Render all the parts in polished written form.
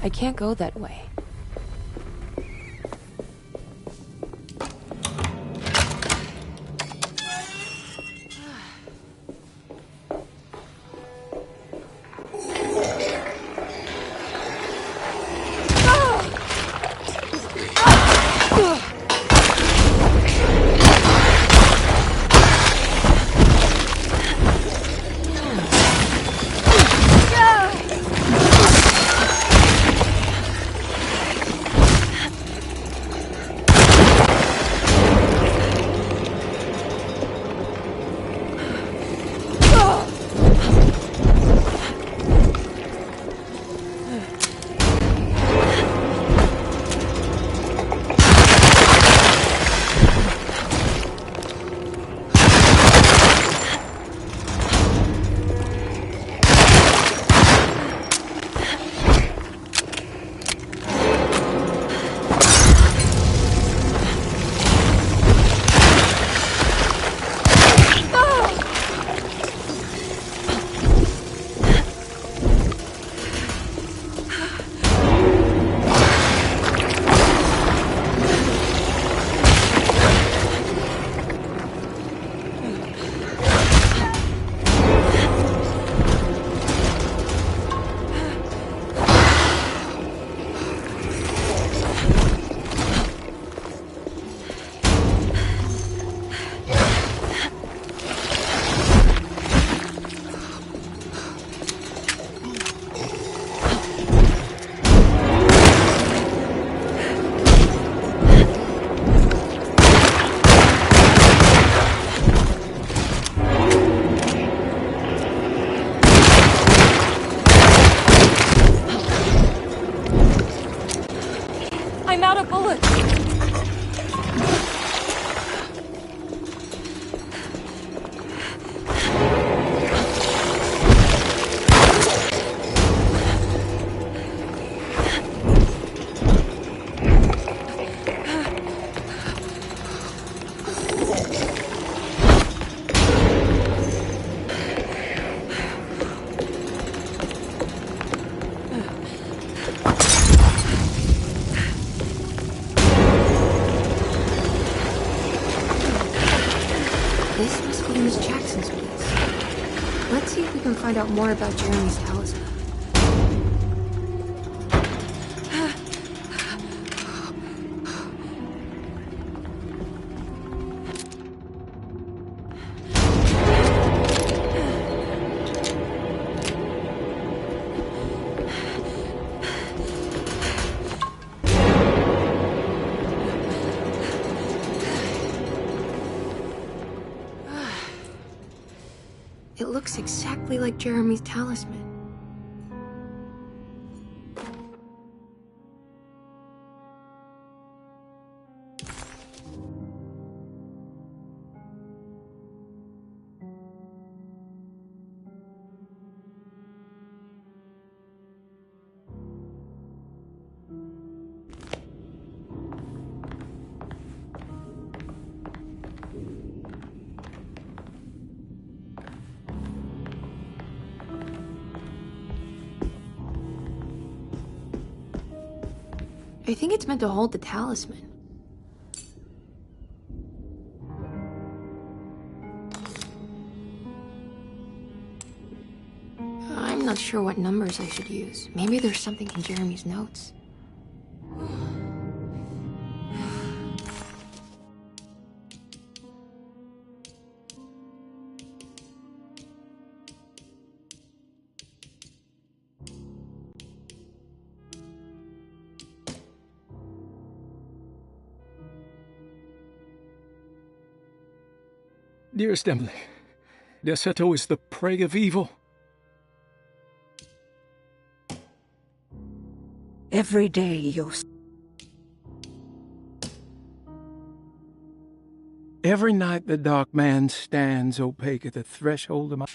I can't go that way. I'm out of bullets! This must be Miss Jackson's place. Let's see if we can find out more about Jeremy's talisman. It looks exactly like Jeremy's talisman. I think it's meant to hold the talisman. I'm not sure what numbers I should use. Maybe there's something in Jeremy's notes. Dearest Emily, Deseto is the prey of evil. Every day you... Every night the dark man stands opaque at the threshold of my...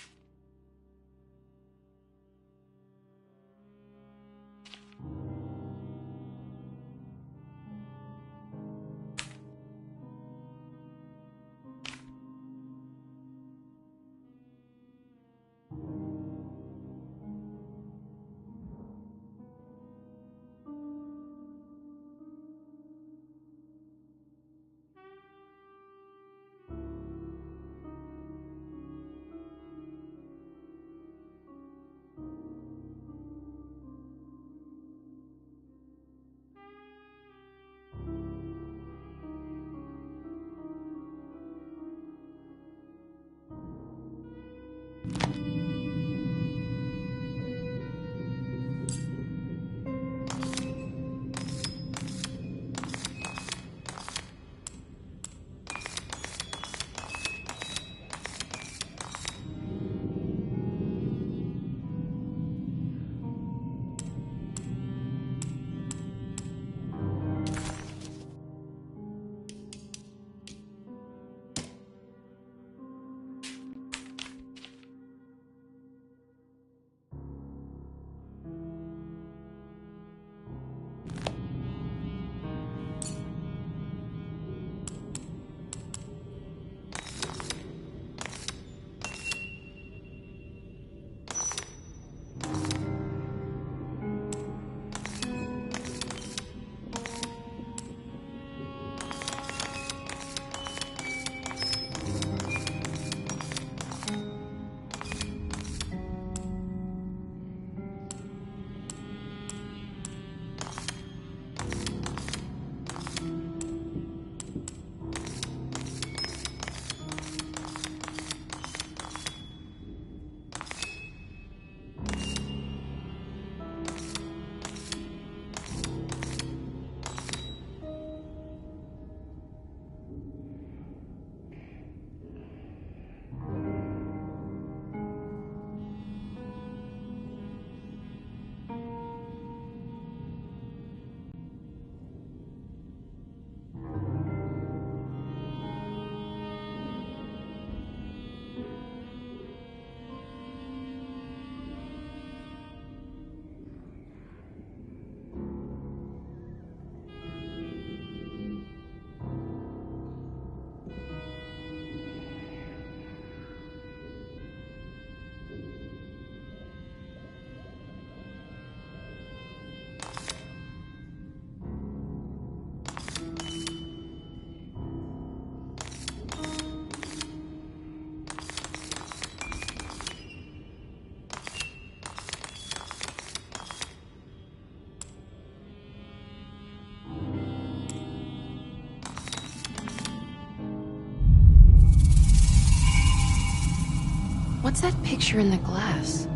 What's that picture in the glass?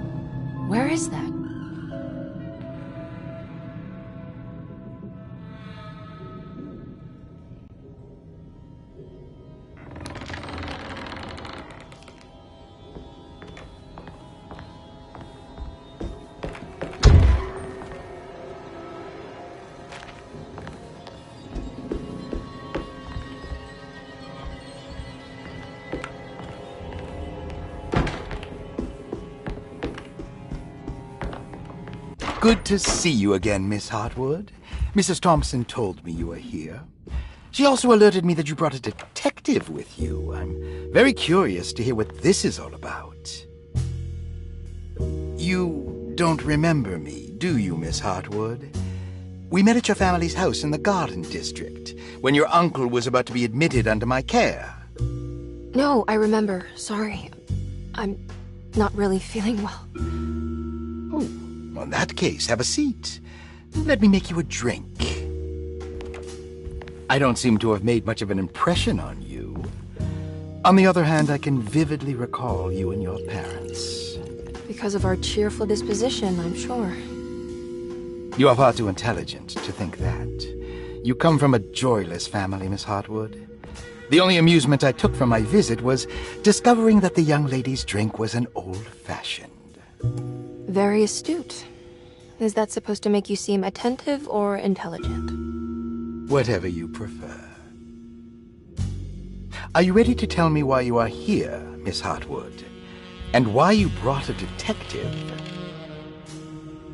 Where is that? Good to see you again, Miss Hartwood. Mrs. Thompson told me you were here. She also alerted me that you brought a detective with you. I'm very curious to hear what this is all about. You don't remember me, do you, Miss Hartwood? We met at your family's house in the Garden District, when your uncle was about to be admitted under my care. No, I remember. Sorry. I'm not really feeling well. Well, in that case, have a seat. Let me make you a drink. I don't seem to have made much of an impression on you. On the other hand, I can vividly recall you and your parents. Because of our cheerful disposition, I'm sure. You are far too intelligent to think that. You come from a joyless family, Miss Hartwood. The only amusement I took from my visit was discovering that the young lady's drink was an old-fashioned. Very astute. Is that supposed to make you seem attentive or intelligent? Whatever you prefer. Are you ready to tell me why you are here, Miss Hartwood? And why you brought a detective?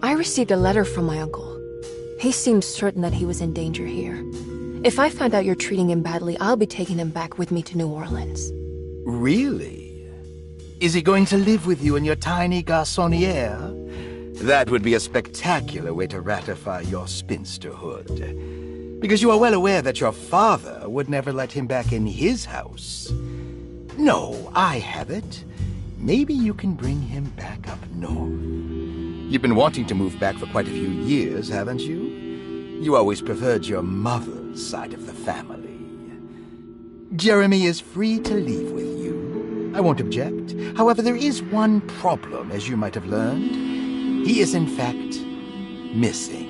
I received a letter from my uncle. He seemed certain that he was in danger here. If I find out you're treating him badly, I'll be taking him back with me to New Orleans. Really? Is he going to live with you in your tiny garçonniere? That would be a spectacular way to ratify your spinsterhood. Because you are well aware that your father would never let him back in his house. No, I have it. Maybe you can bring him back up north. You've been wanting to move back for quite a few years, haven't you? You always preferred your mother's side of the family. Jeremy is free to leave with you. I won't object. However, there is one problem, as you might have learned. He is, in fact, missing.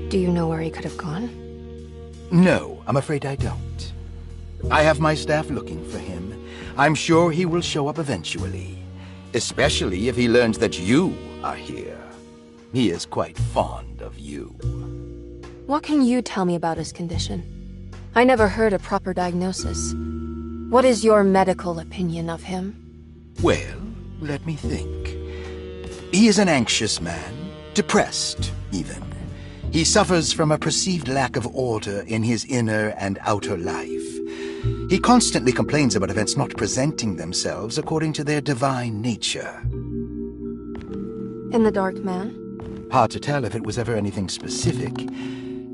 Do you know where he could have gone? No, I'm afraid I don't. I have my staff looking for him. I'm sure he will show up eventually, especially if he learns that you are here. He is quite fond of you. What can you tell me about his condition? I never heard a proper diagnosis. What is your medical opinion of him? Well, let me think. He is an anxious man, depressed, even. He suffers from a perceived lack of order in his inner and outer life. He constantly complains about events not presenting themselves according to their divine nature. And the Dark Man? Hard to tell if it was ever anything specific.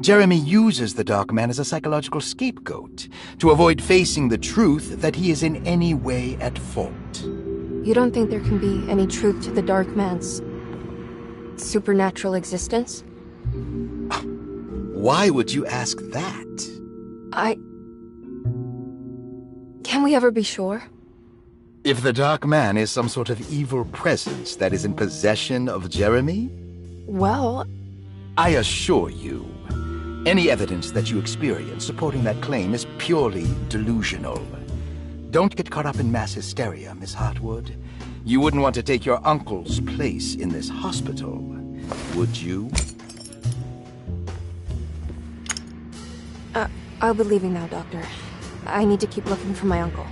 Jeremy uses the Dark Man as a psychological scapegoat to avoid facing the truth that he is in any way at fault. You don't think there can be any truth to the Dark Man's supernatural existence? Why would you ask that? Can we ever be sure? If the Dark Man is some sort of evil presence that is in possession of Jeremy? Well, I assure you, any evidence that you experience supporting that claim is purely delusional. Don't get caught up in mass hysteria, Miss Hartwood. You wouldn't want to take your uncle's place in this hospital, would you? I'll be leaving now, Doctor. I need to keep looking for my uncle.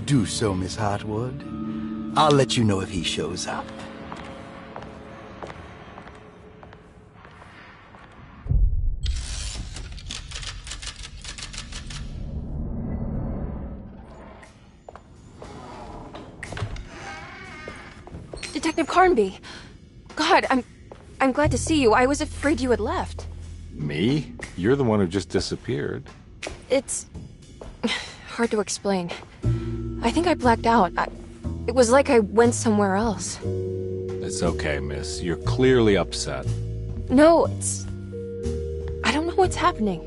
Do so, Miss Hartwood. I'll let you know if he shows up. Detective Carnby! God, I'm glad to see you. I was afraid you had left. Me? You're the one who just disappeared. It's hard to explain. I think I blacked out. It was like I went somewhere else. It's okay, miss. You're clearly upset. No, I don't know what's happening.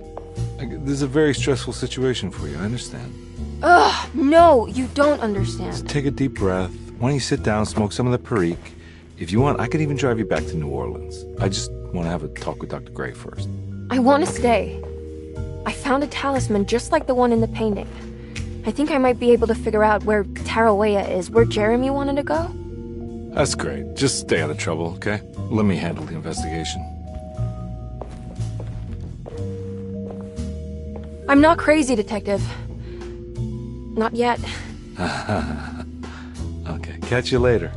This is a very stressful situation for you, I understand. Ugh, no, you don't understand. Just take a deep breath. Why don't you sit down, smoke some of the Perique? If you want, I could even drive you back to New Orleans. I just want to have a talk with Dr. Gray first. I want to stay. I found a talisman just like the one in the painting. I think I might be able to figure out where Tarawea is, where Jeremy wanted to go. That's great. Just stay out of trouble, okay? Let me handle the investigation. I'm not crazy, Detective. Not yet. Okay, catch you later.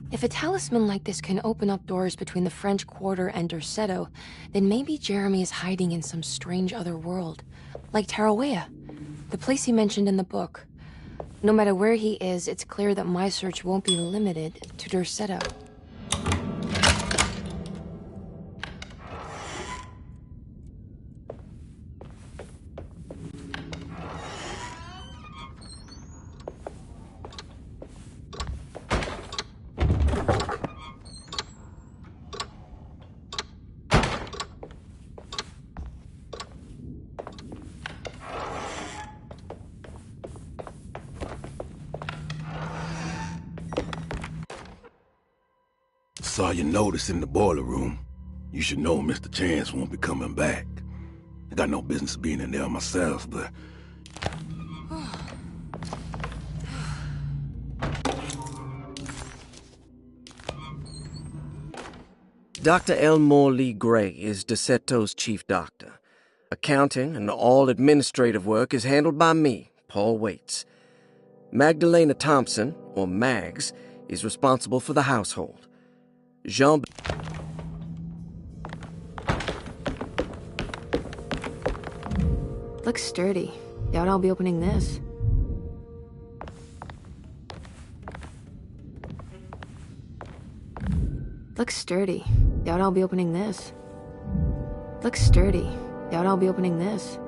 If a talisman like this can open up doors between the French Quarter and Derceto, then maybe Jeremy is hiding in some strange other world. Like Tarawea, the place he mentioned in the book. No matter where he is, it's clear that my search won't be limited to Derceto. Saw your notice in the boiler room. You should know Mr. Chance won't be coming back. I got no business being in there myself, but... Dr. Elmore Lee Gray is Deceto's chief doctor. Accounting and all administrative work is handled by me, Paul Waits. Magdalena Thompson, or Mags, is responsible for the household. Jean... Looks sturdy. Doubt I'll be opening this. Looks sturdy. Doubt I'll be opening this. Looks sturdy. Doubt I'll be opening this.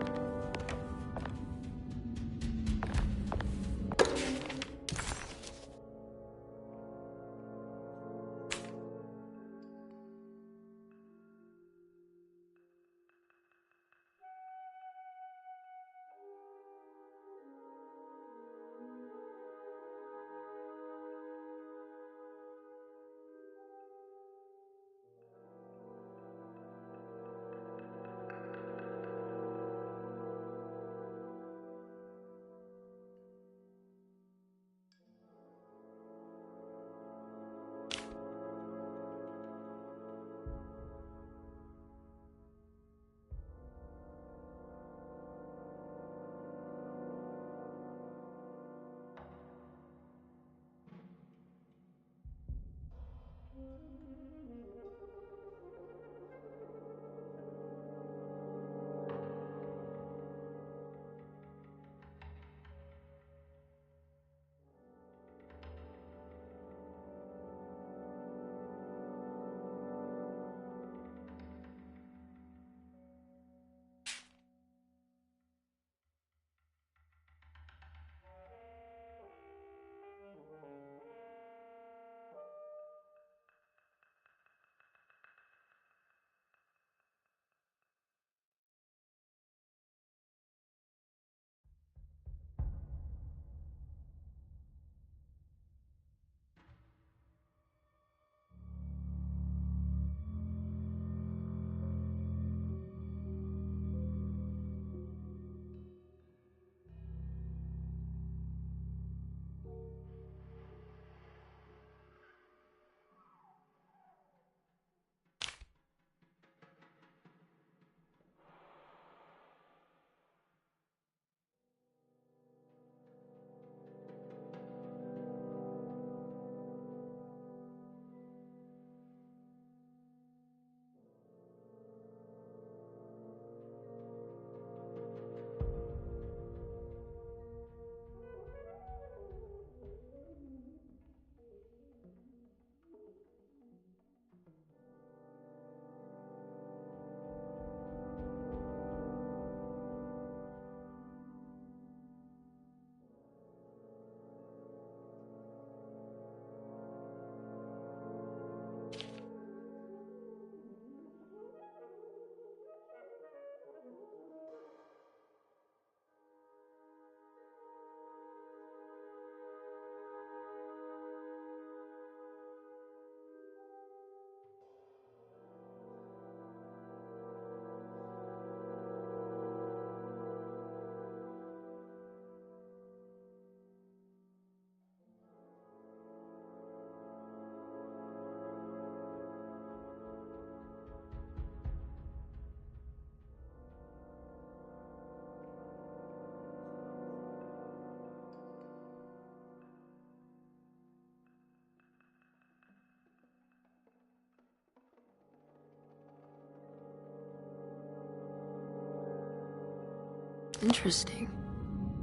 Interesting.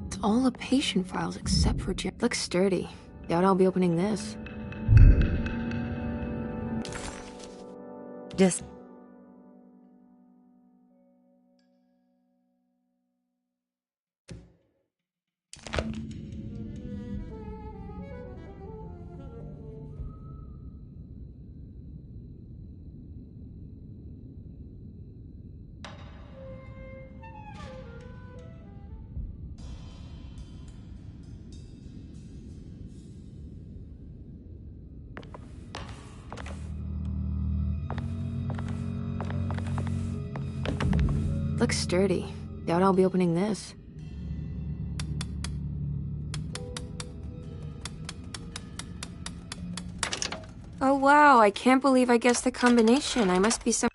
It's all the patient files except for Jer- Looks sturdy. Doubt I'll be opening this. Just Looks sturdy. Doubt I'll be opening this. Oh wow, I can't believe I guessed the combination. I must be some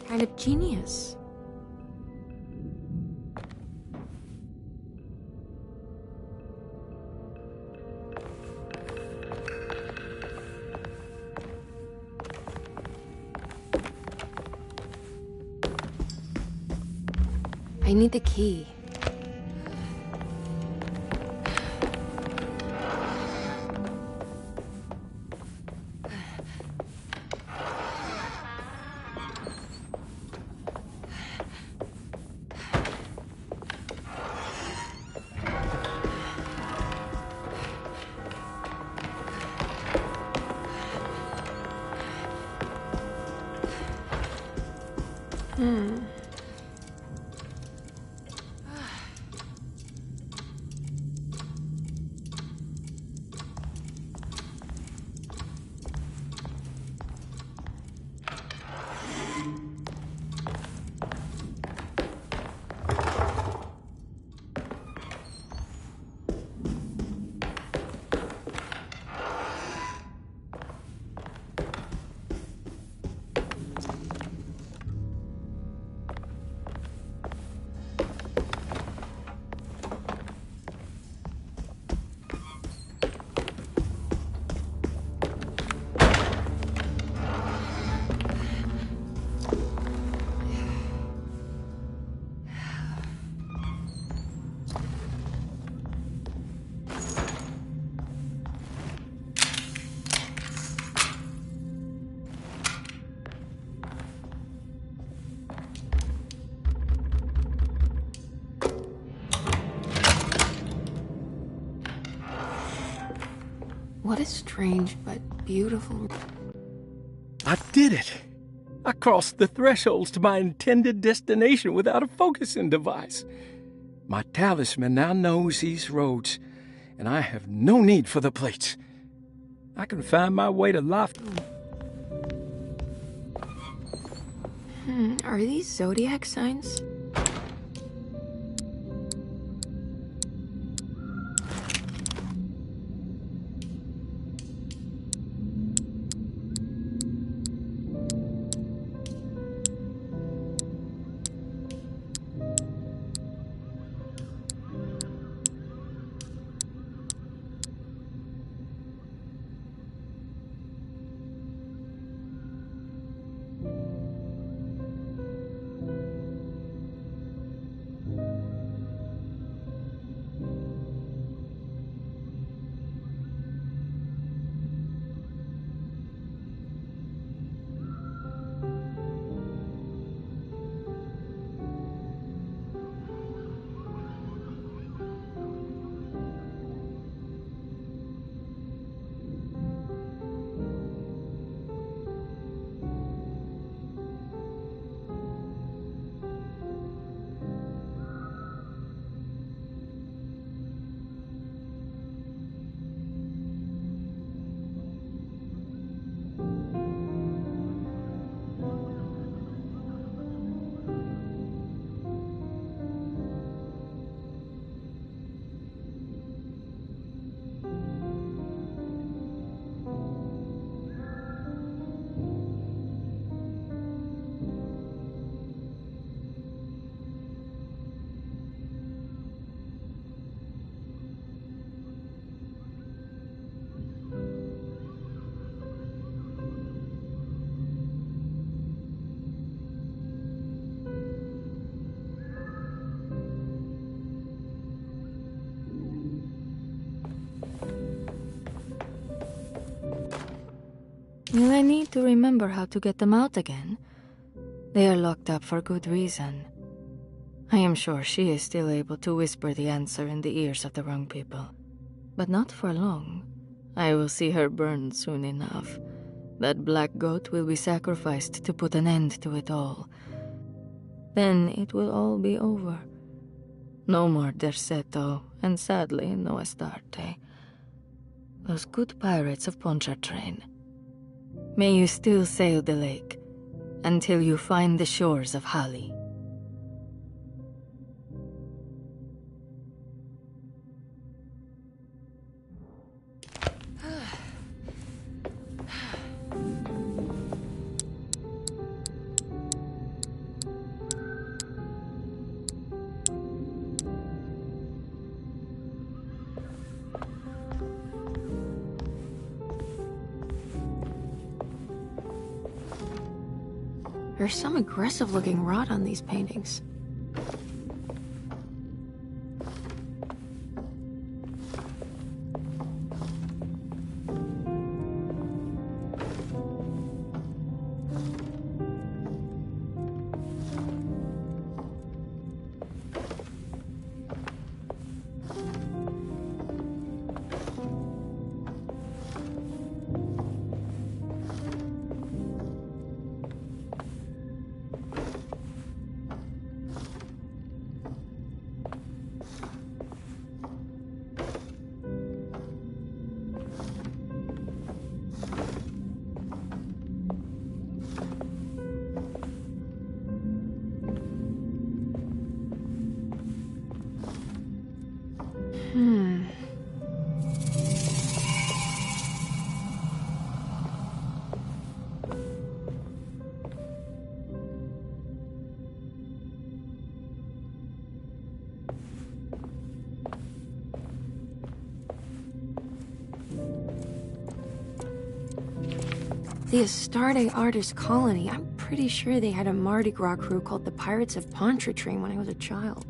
kind of genius. I need the key. What a strange but beautiful... I did it! I crossed the thresholds to my intended destination without a focusing device. My talisman now knows these roads, and I have no need for the plates. I can find my way to Loft... Are these zodiac signs? Will I need to remember how to get them out again? They are locked up for good reason. I am sure she is still able to whisper the answer in the ears of the wrong people. But not for long. I will see her burned soon enough. That black goat will be sacrificed to put an end to it all. Then it will all be over. No more Derceto, and sadly, no Astarte. Those good pirates of Pontchartrain. May you still sail the lake, until you find the shores of Hali. There's some aggressive-looking rot on these paintings. The Astarte Artist Colony. I'm pretty sure they had a Mardi Gras crew called the Pirates of Pontchartrain when I was a child.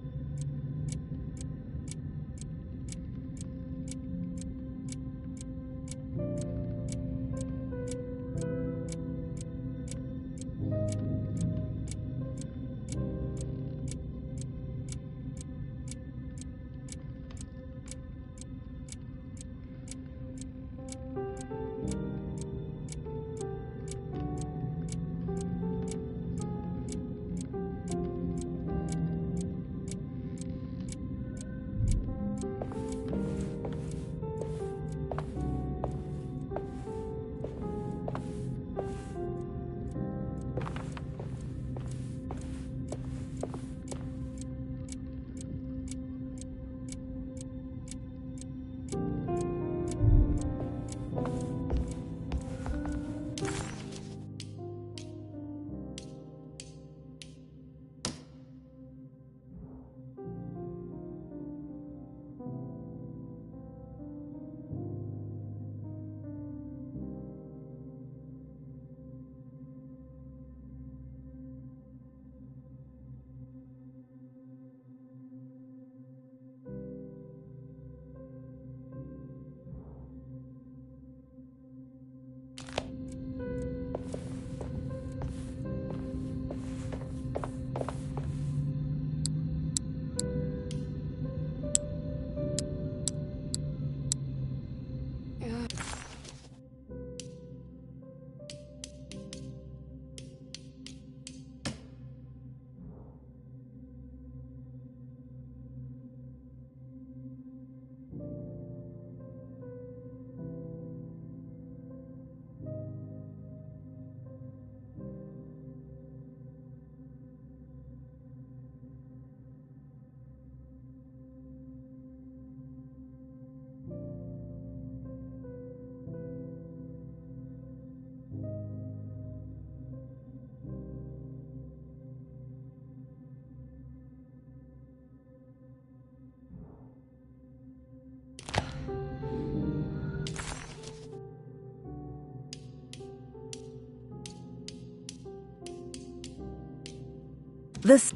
This...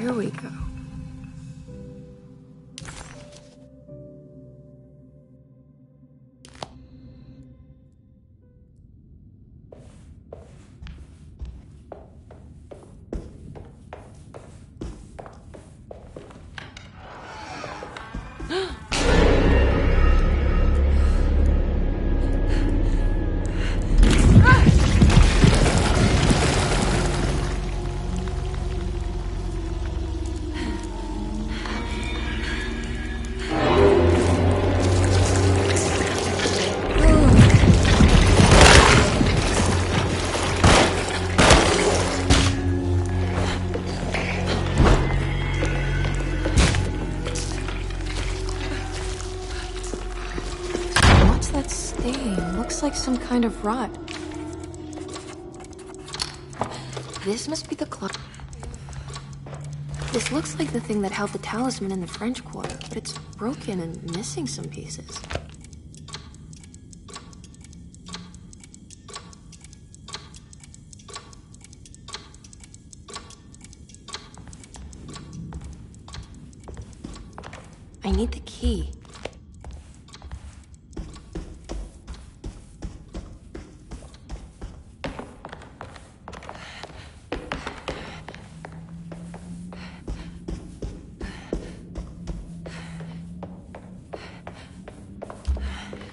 Here we go. Like some kind of rot. This must be the clock. This looks like the thing that held the talisman in the French Quarter, but it's broken and missing some pieces. I need the key.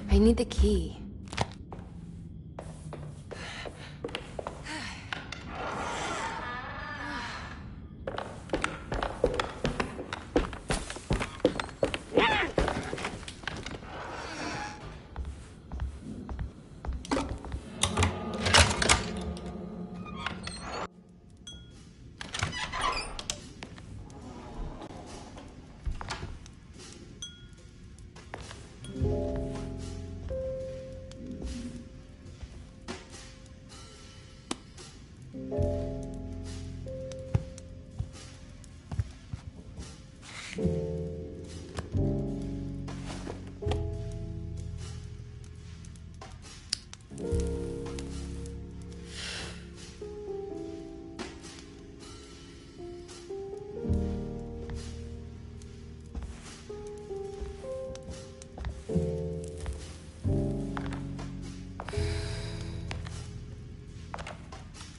I need the key.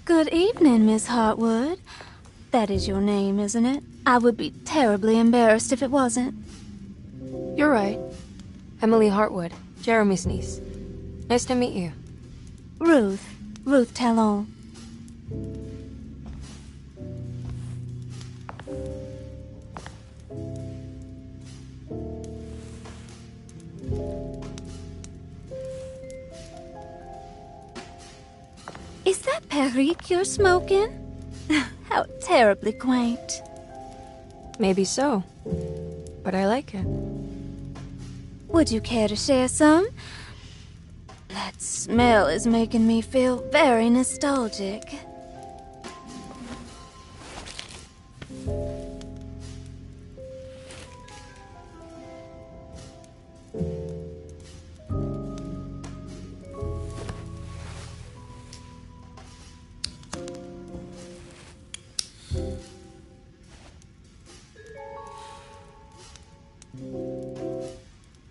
Good evening, Miss Hartwood. That is your name, isn't it? I would be terribly embarrassed if it wasn't. You're right. Emily Hartwood, Jeremy's niece. Nice to meet you. Ruth Talon. Is that Perique you're smoking? How terribly quaint. Maybe so, but I like it. Would you care to share some? That smell is making me feel very nostalgic.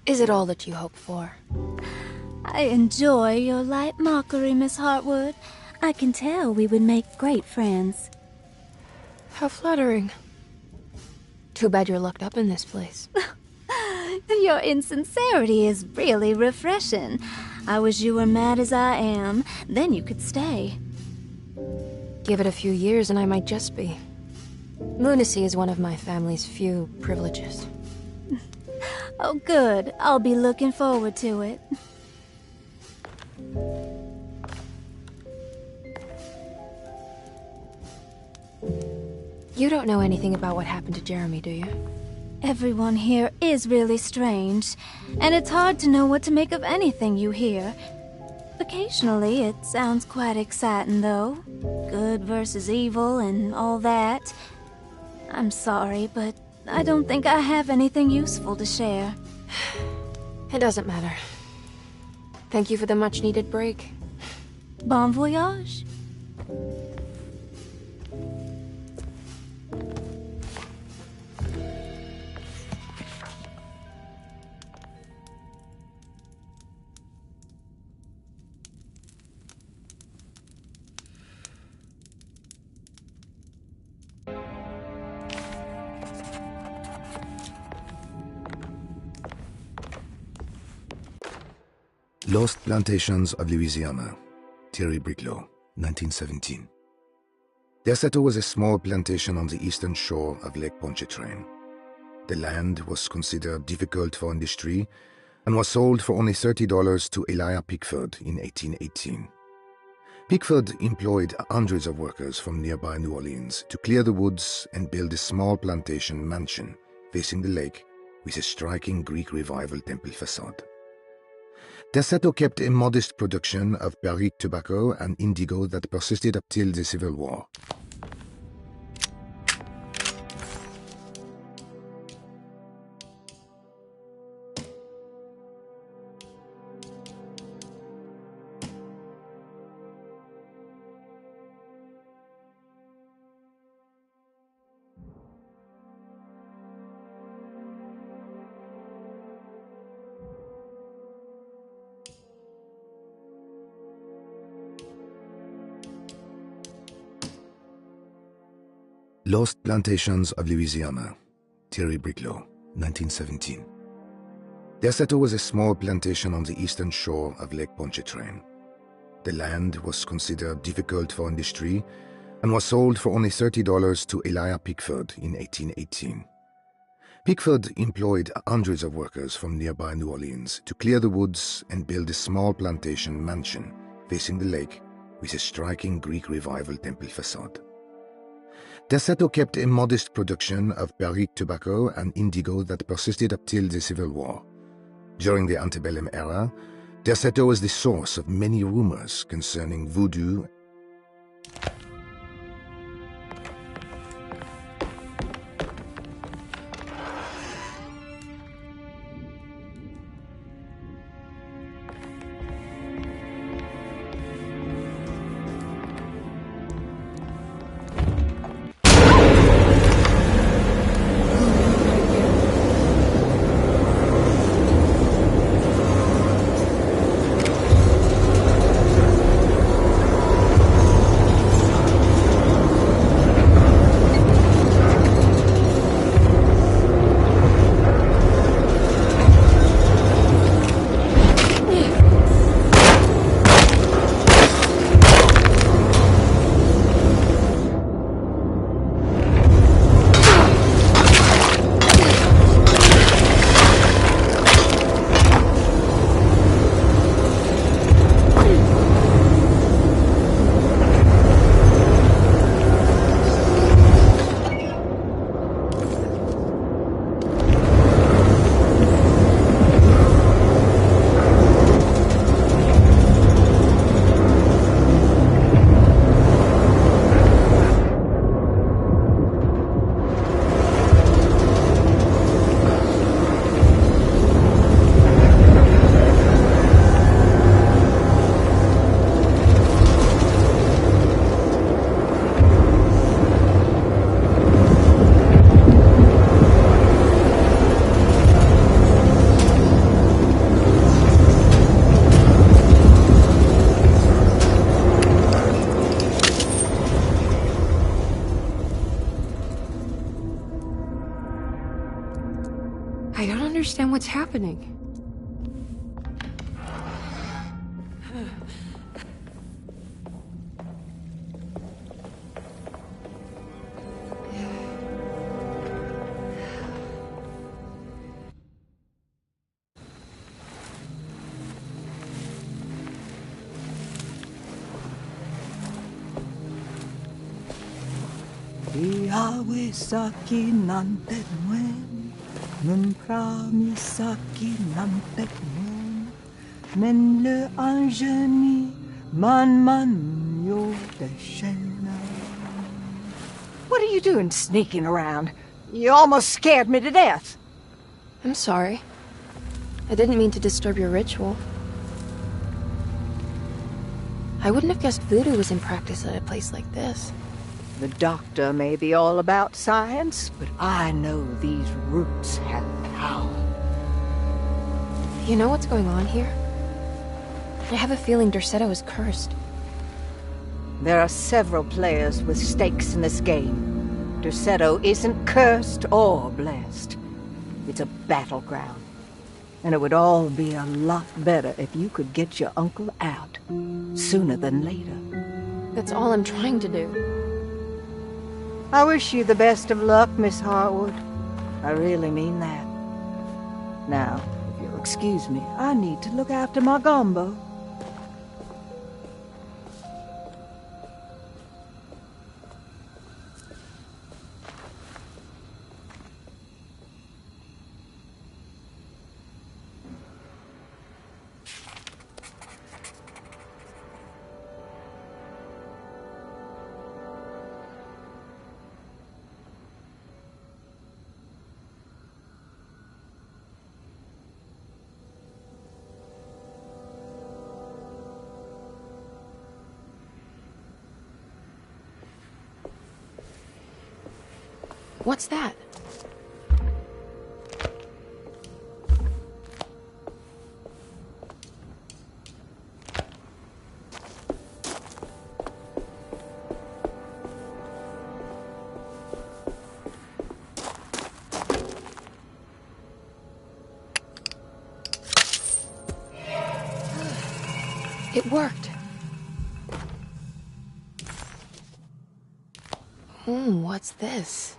Is it all that you hope for? I enjoy your light mockery, Miss Hartwood. I can tell we would make great friends. How flattering. Too bad you're locked up in this place. Your insincerity is really refreshing. I wish you were mad as I am. Then you could stay. Give it a few years and I might just be. Lunacy is one of my family's few privileges. Oh, good. I'll be looking forward to it. You don't know anything about what happened to Jeremy, do you? Everyone here is really strange, and it's hard to know what to make of anything you hear. Occasionally, it sounds quite exciting, though. Good versus evil and all that. I'm sorry, but I don't think I have anything useful to share. It doesn't matter. Thank you for the much-needed break. Bon voyage. Lost Plantations of Louisiana, Thierry Briclot, 1917. Derceto was a small plantation on the eastern shore of Lake Pontchartrain. The land was considered difficult for industry and was sold for only $30 to Elijah Pickford in 1818. Pickford employed hundreds of workers from nearby New Orleans to clear the woods and build a small plantation mansion facing the lake with a striking Greek Revival temple facade. Derceto kept a modest production of Barrique tobacco and indigo that persisted up till the Civil War. Lost Plantations of Louisiana, Thierry Briclot, 1917. Derceto was a small plantation on the eastern shore of Lake Pontchartrain. The land was considered difficult for industry and was sold for only $30 to Elijah Pickford in 1818. Pickford employed hundreds of workers from nearby New Orleans to clear the woods and build a small plantation mansion facing the lake with a striking Greek Revival temple facade. Derceto kept a modest production of Barrique tobacco and indigo that persisted up till the Civil War. During the antebellum era, Derceto was the source of many rumors concerning voodoo. I don't understand what's happening. Iawe saki nantet mwen, memprami saki nantet mwen, men le anjeni man yo deshena. What are you doing sneaking around? You almost scared me to death. I'm sorry. I didn't mean to disturb your ritual. I wouldn't have guessed voodoo was in practice at a place like this. The doctor may be all about science, but I know these roots have power. You know what's going on here? I have a feeling Derceto is cursed. There are several players with stakes in this game. Derceto isn't cursed or blessed. It's a battleground. And it would all be a lot better if you could get your uncle out sooner than later. That's all I'm trying to do. I wish you the best of luck, Miss Harwood. I really mean that. Now, if you'll excuse me, I need to look after my gumbo. What's that? It worked. What's this?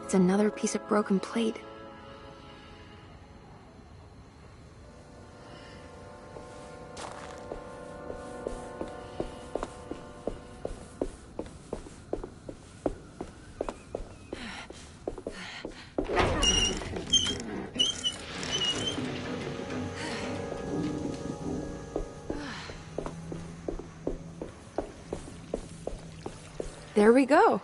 It's another piece of broken plate. There we go.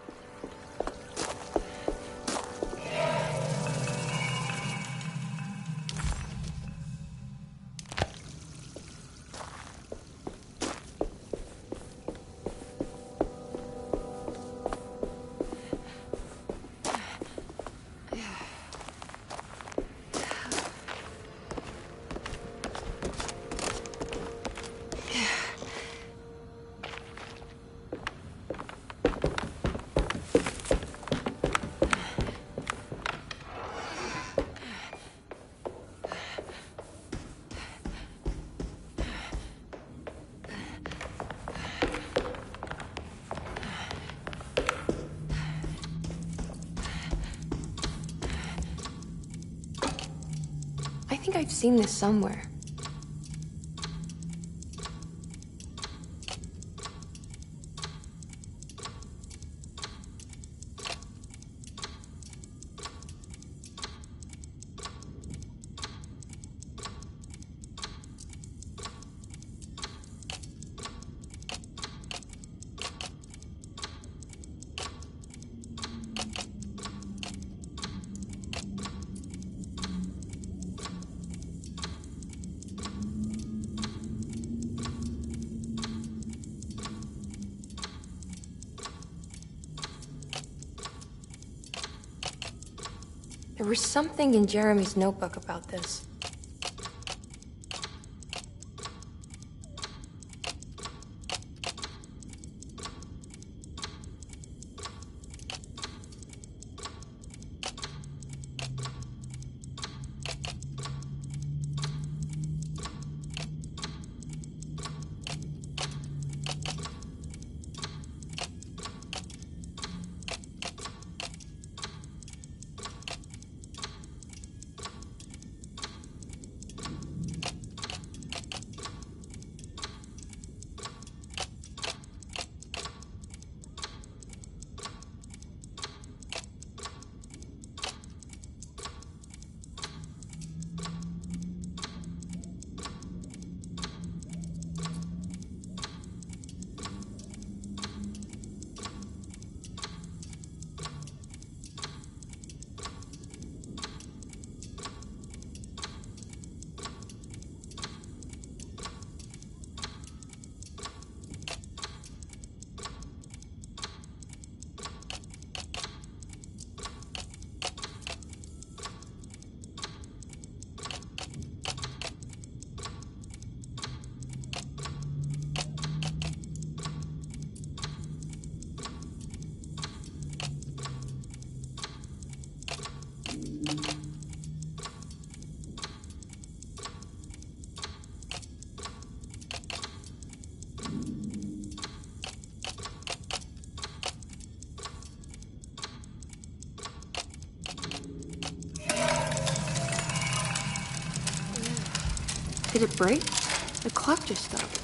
I think I've seen this somewhere. There was something in Jeremy's notebook about this. Did it break? The clock just stopped.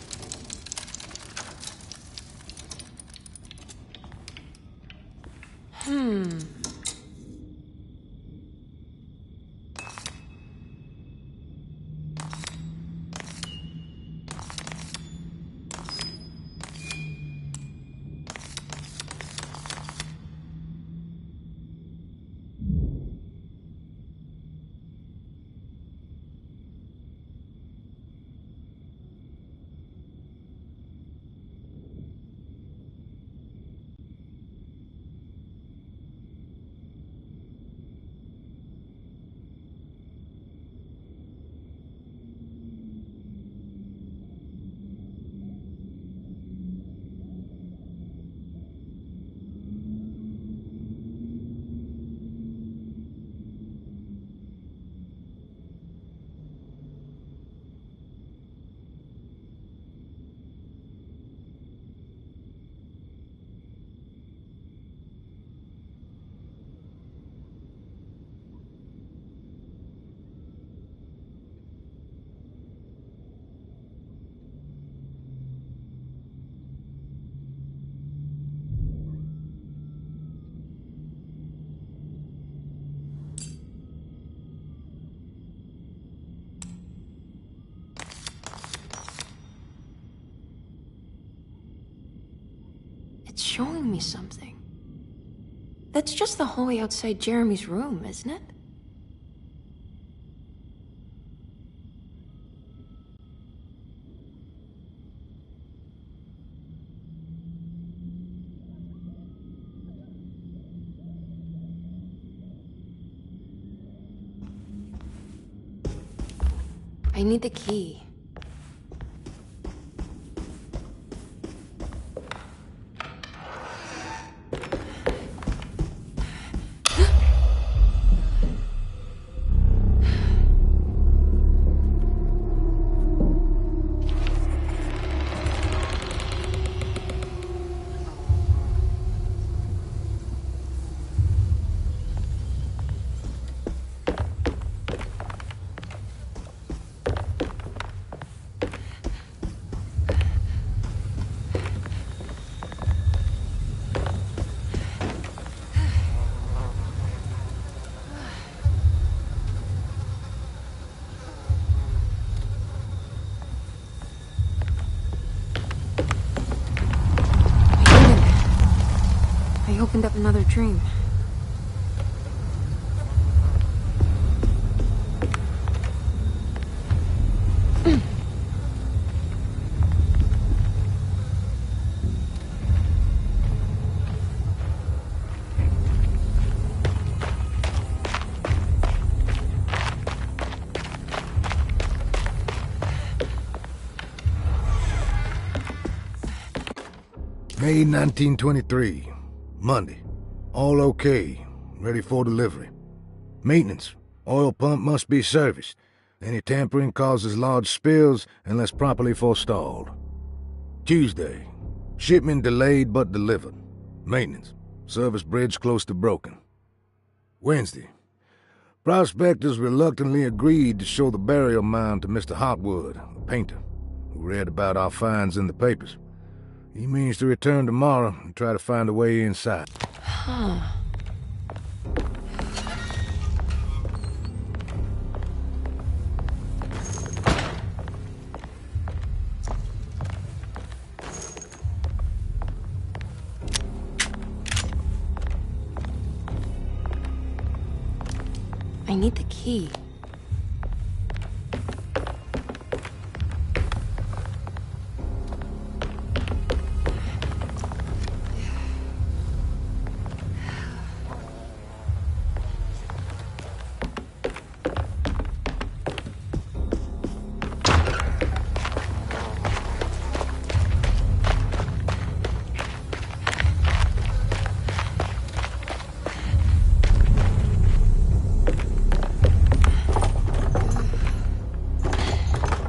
It's showing me something. That's just the hallway outside Jeremy's room, isn't it? I need the key. I opened up another dream. May 1923. Monday. All okay. Ready for delivery. Maintenance. Oil pump must be serviced. Any tampering causes large spills unless properly forestalled. Tuesday. Shipment delayed but delivered. Maintenance. Service bridge close to broken. Wednesday. Prospectors reluctantly agreed to show the burial mound to Mr. Hotwood, a painter, who read about our finds in the papers. He means to return tomorrow and try to find a way inside. Huh. I need the key.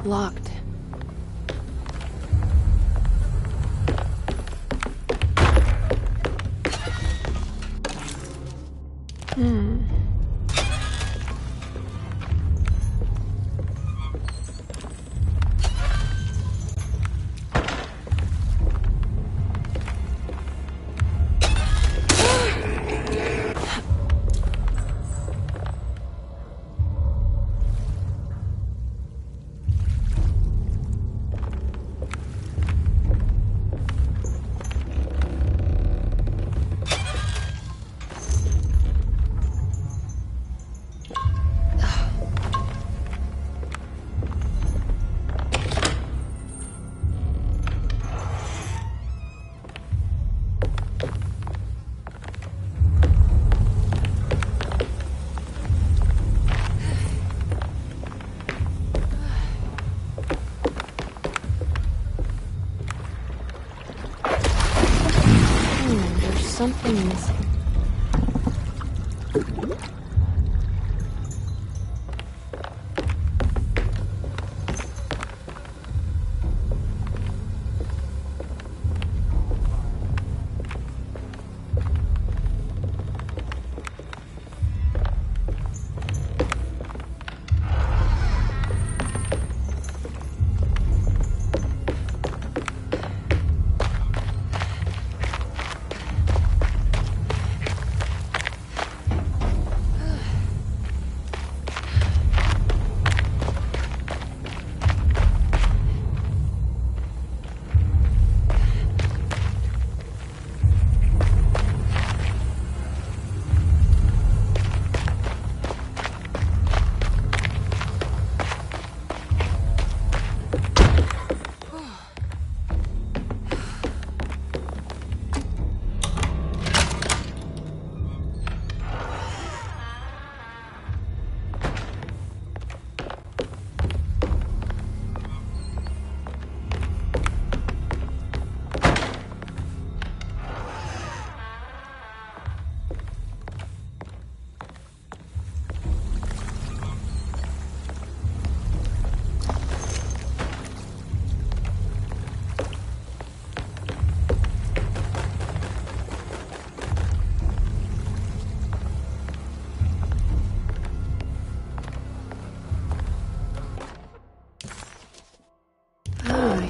Locked. something missing.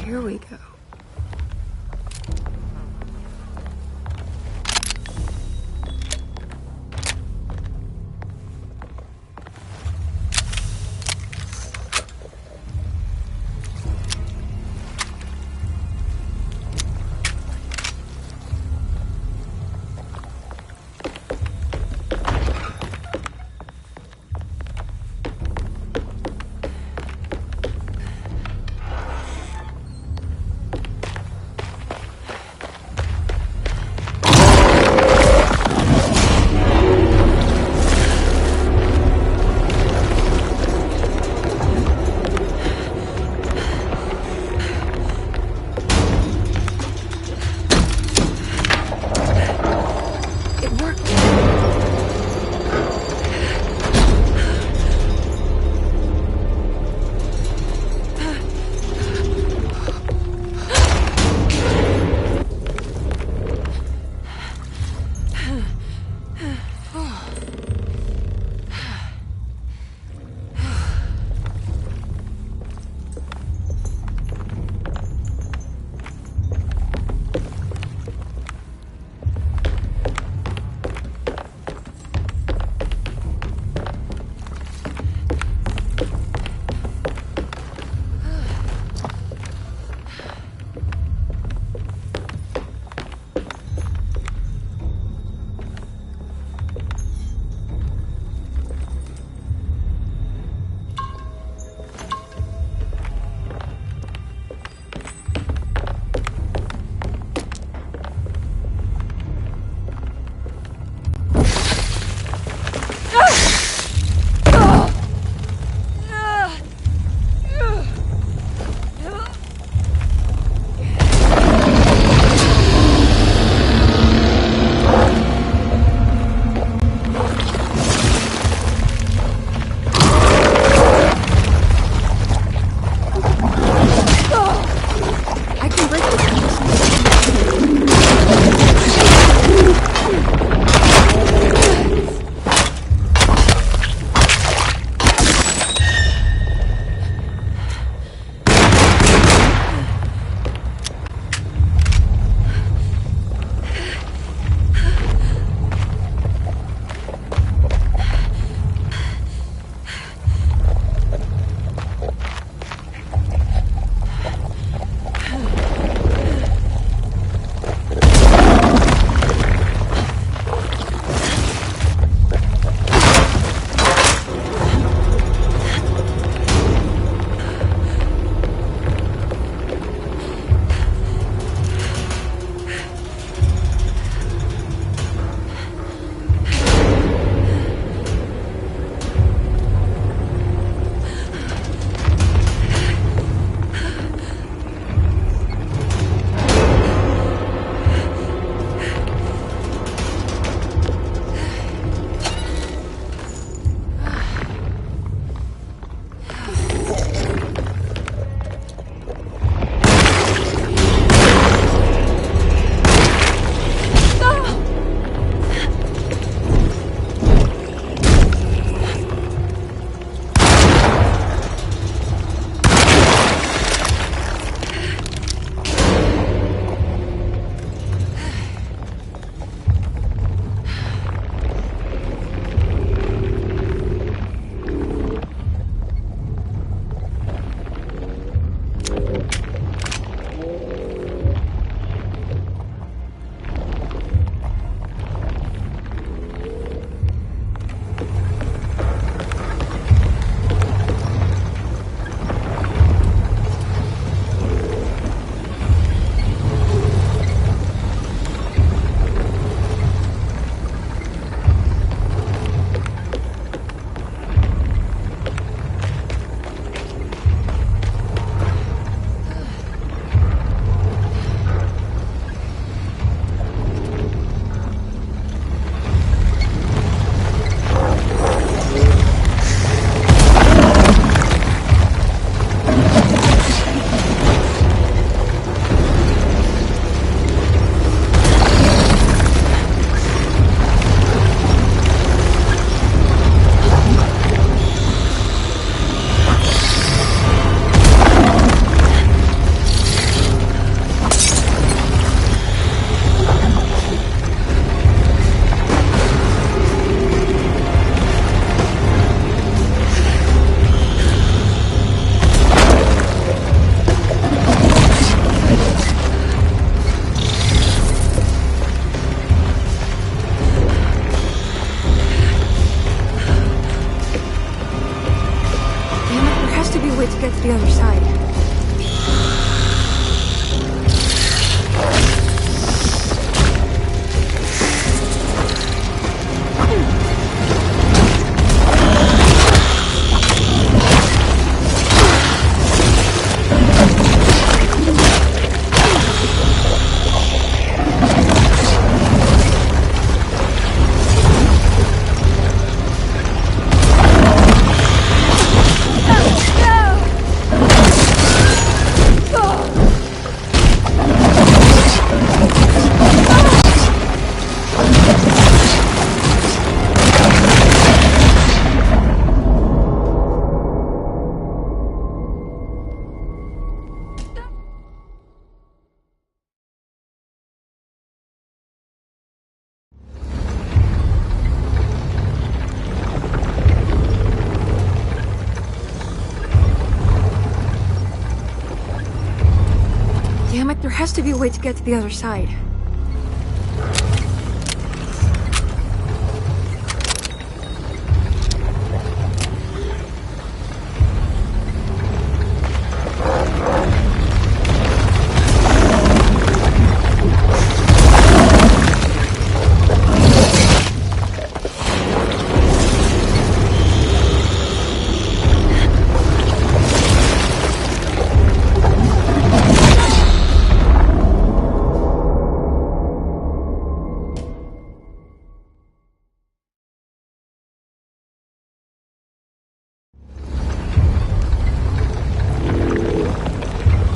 Here we go. has to be a way to get to the other side.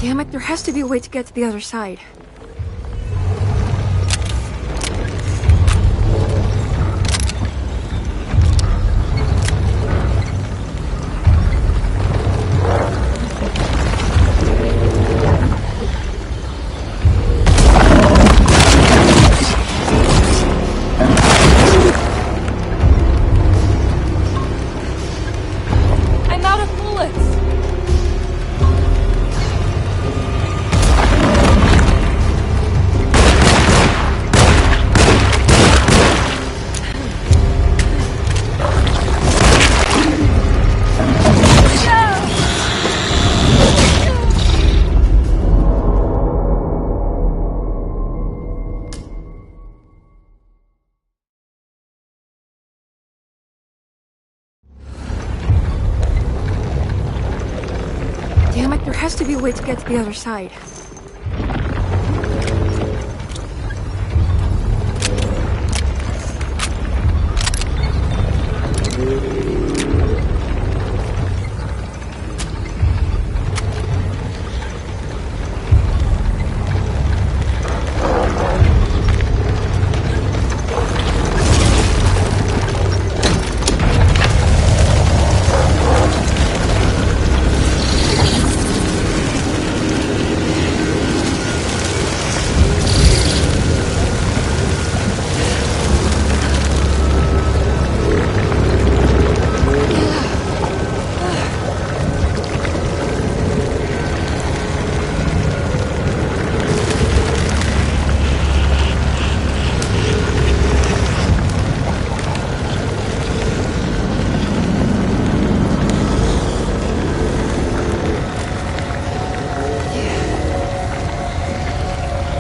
Damn it, there has to be a way to get to the other side. I'm out of bullets! Damn it, there has to be a way to get to the other side.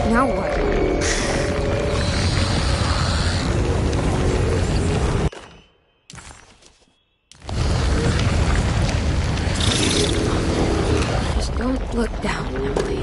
Now what? Just don't look down, Emily.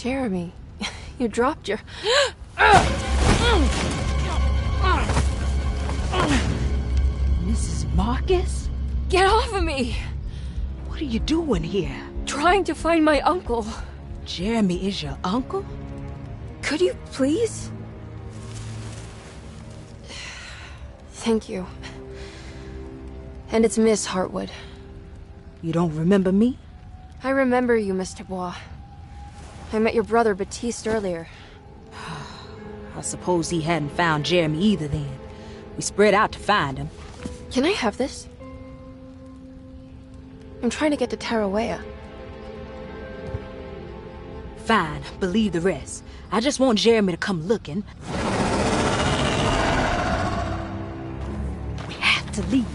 Jeremy, you dropped your... Mrs. Marcus? Get off of me! What are you doing here? Trying to find my uncle. Jeremy is your uncle? Could you please? Thank you. And it's Miss Hartwood. You don't remember me? I remember you, Mr. Bois. I met your brother Baptiste earlier. I suppose he hadn't found Jeremy either then. We spread out to find him. Can I have this? I'm trying to get to Tarawea. Fine, believe the rest. I just want Jeremy to come looking. We have to leave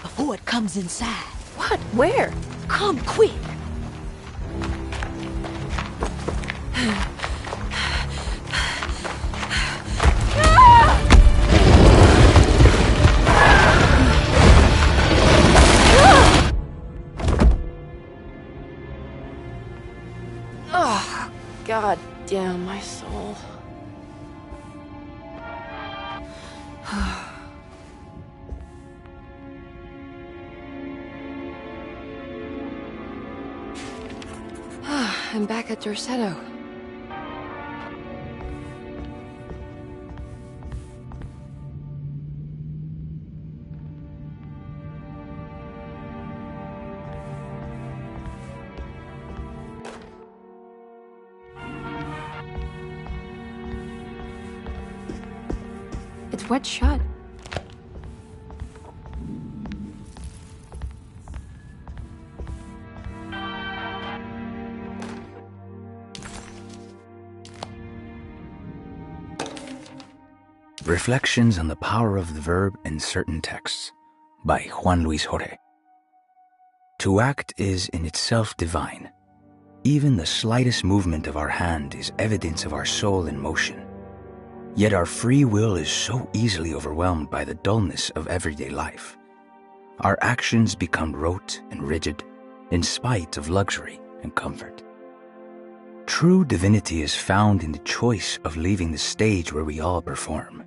before it comes inside. What? Where? Come quick! Oh, God damn my soul. I'm back at Dorsetto. It's wet shut. Reflections on the Power of the Verb in Certain Texts by Juan Luis Jorge. To act is in itself divine. Even the slightest movement of our hand is evidence of our soul in motion. Yet our free will is so easily overwhelmed by the dullness of everyday life. Our actions become rote and rigid in spite of luxury and comfort. True divinity is found in the choice of leaving the stage where we all perform.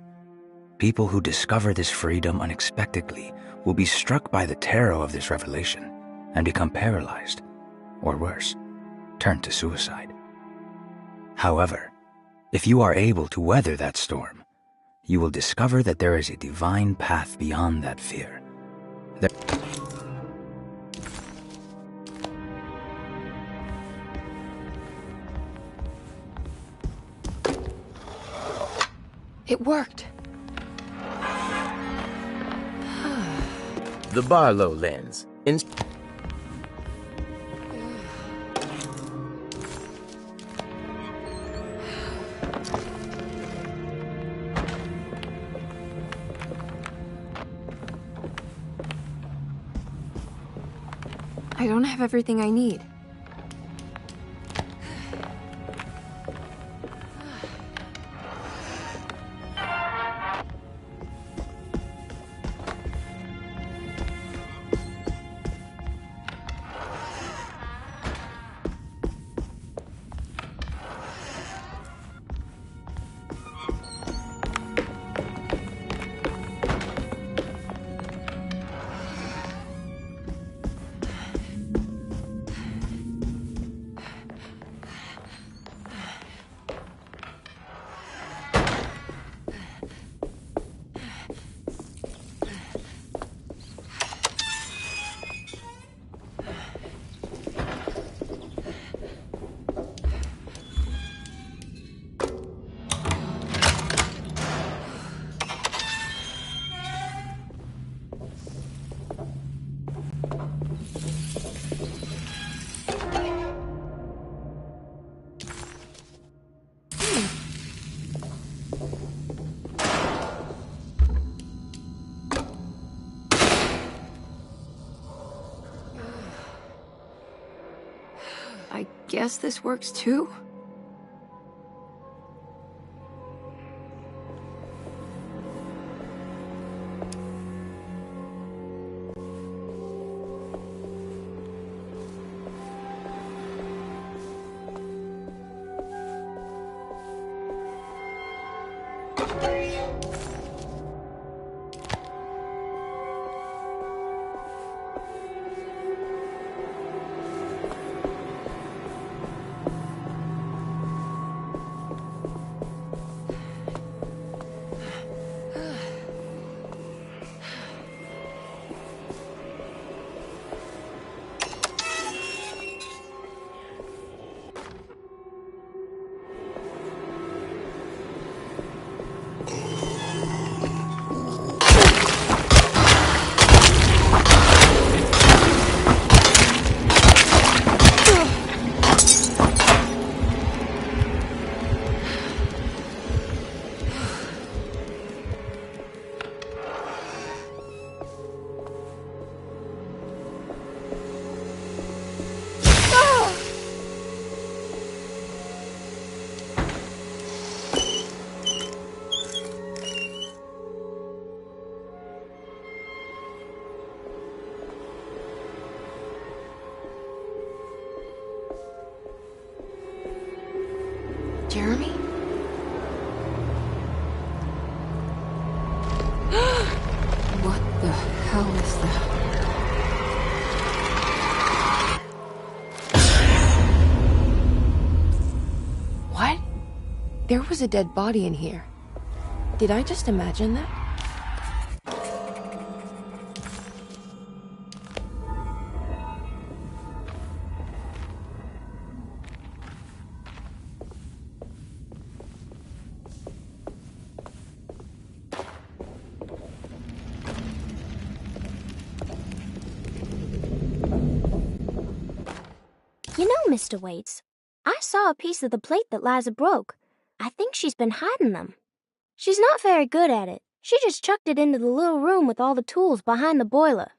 People who discover this freedom unexpectedly will be struck by the terror of this revelation and become paralyzed, or worse, turn to suicide. However, if you are able to weather that storm, you will discover that there is a divine path beyond that fear. It worked. The Barlow lens. I don't have everything I need. I guess this works too? Jeremy? What the hell is that? What? There was a dead body in here. Did I just imagine that? You know, Mr. Waits, I saw a piece of the plate that Liza broke. I think she's been hiding them. She's not very good at it. She just chucked it into the little room with all the tools behind the boiler.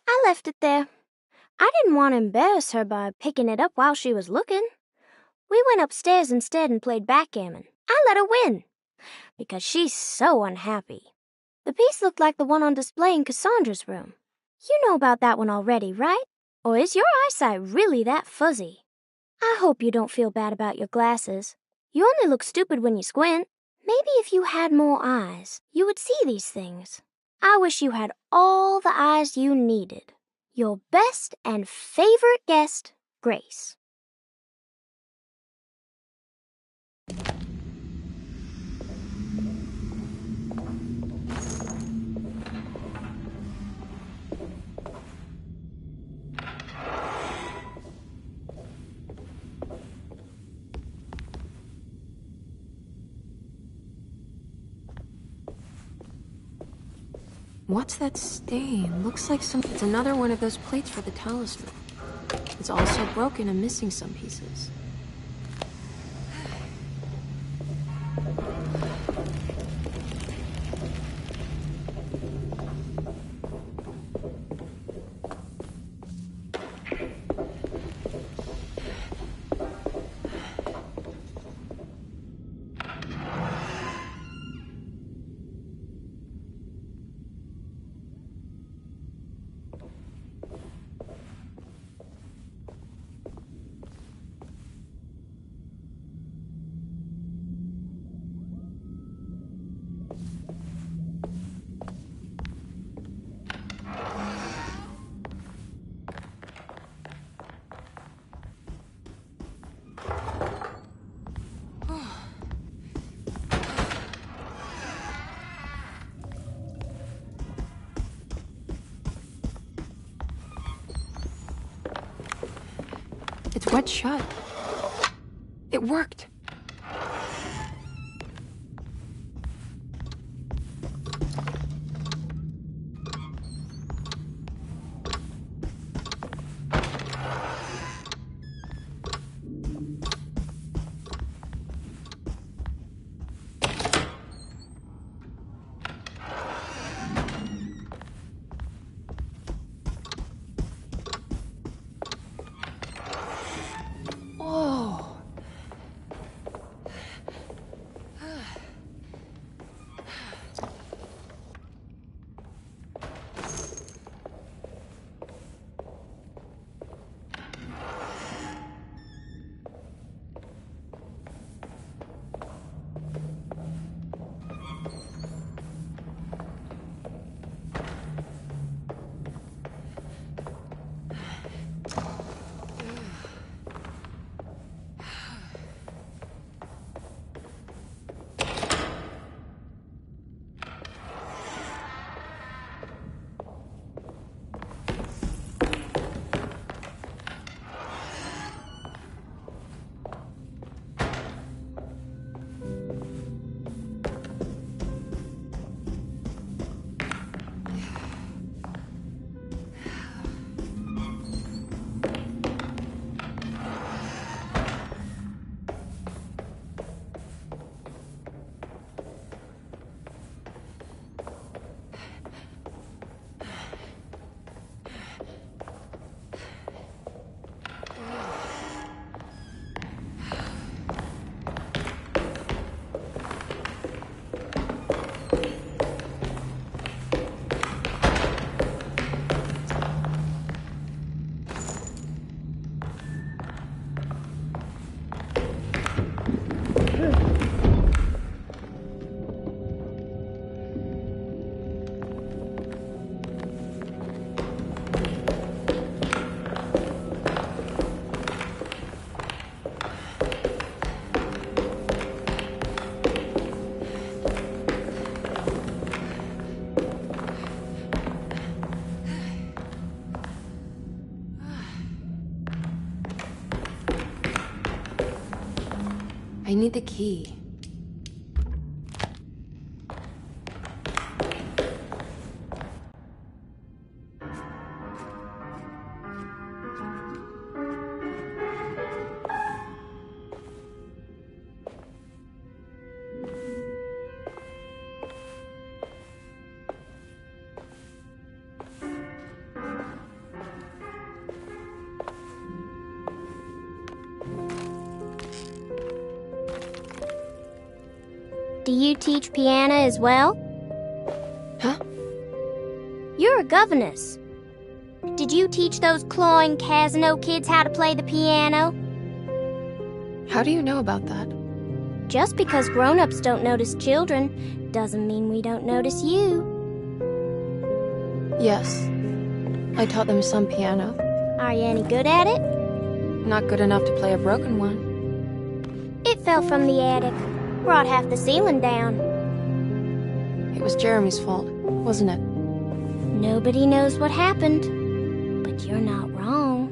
I left it there. I didn't want to embarrass her by picking it up while she was looking. We went upstairs instead and played backgammon. I let her win, because she's so unhappy. The piece looked like the one on display in Cassandra's room. You know about that one already, right? Or is your eyesight really that fuzzy? I hope you don't feel bad about your glasses. You only look stupid when you squint. Maybe if you had more eyes, you would see these things. I wish you had all the eyes you needed. Your best and favorite guest, Grace. What's that stain? Looks like it's another one of those plates for the talisman. It's also broken and missing some pieces. It's wet shut. It worked. I need the key. Do you teach piano as well? Huh? You're a governess. Did you teach those cloying Casino kids how to play the piano? How do you know about that? Just because grown-ups don't notice children doesn't mean we don't notice you. Yes. I taught them some piano. Are you any good at it? Not good enough to play a broken one. It fell from the attic. Brought half the ceiling down. It was Jeremy's fault, wasn't it? Nobody knows what happened, but you're not wrong.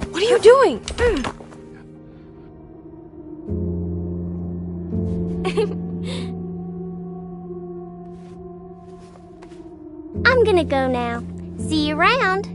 What are you doing? I'm gonna go now. See you around.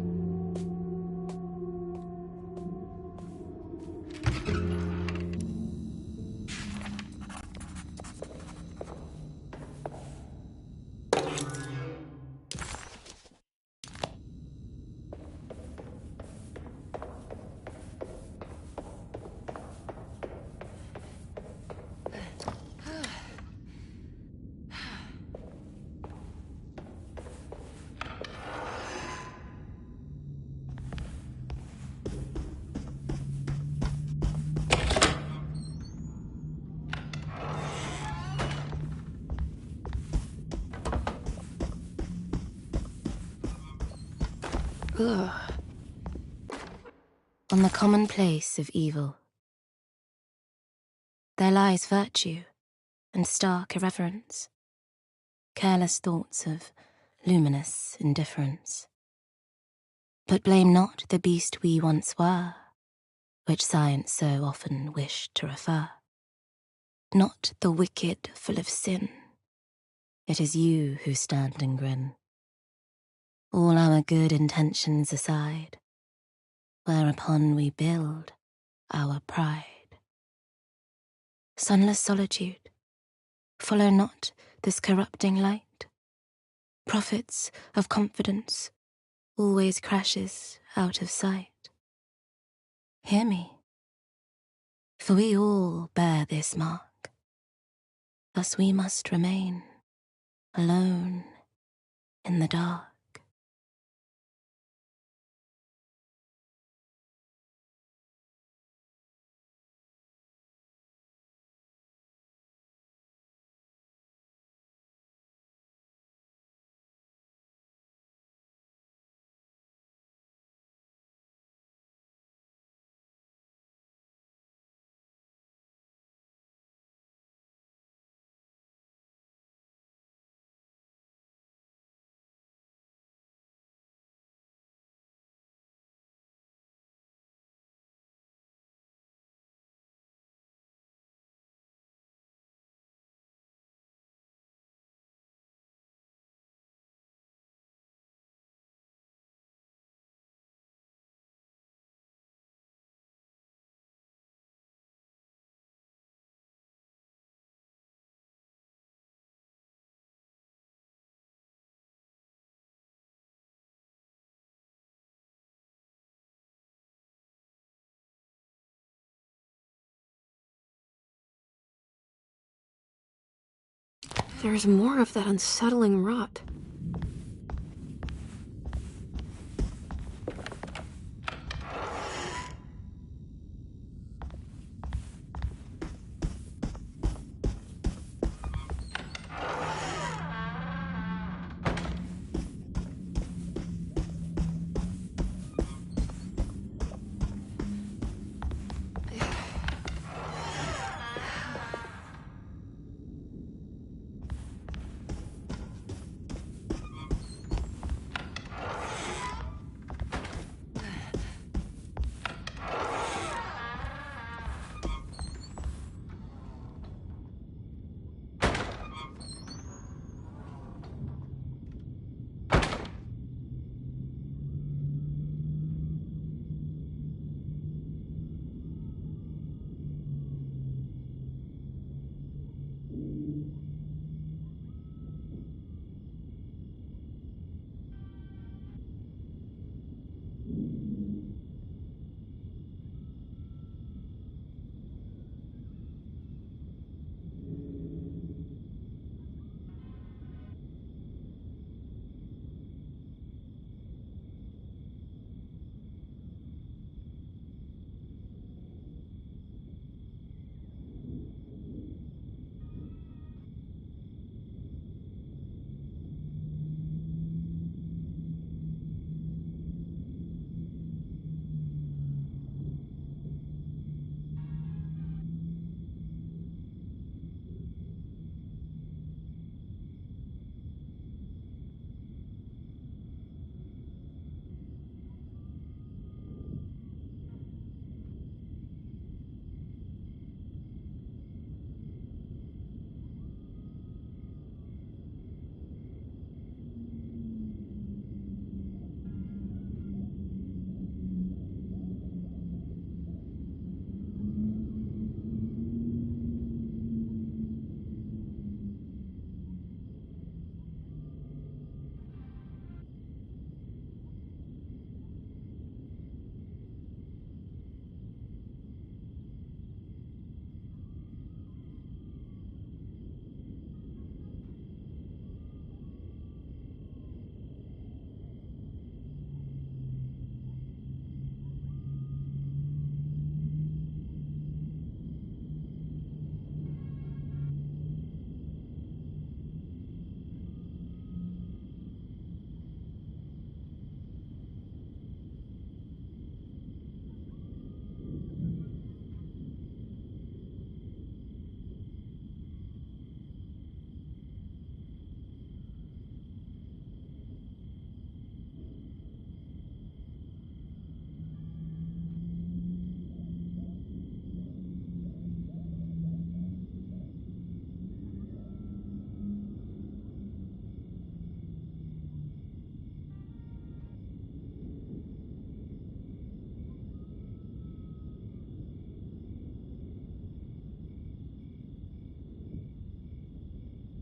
Ugh. On the commonplace of evil, there lies virtue and stark irreverence, careless thoughts of luminous indifference. But blame not the beast we once were, which science so often wished to refer. Not the wicked full of sin, it is you who stand and grin. All our good intentions aside, whereupon we build our pride. Sunless solitude, follow not this corrupting light. Prophets of confidence always crashes out of sight. Hear me, for we all bear this mark. Thus we must remain alone in the dark. There's more of that unsettling rot.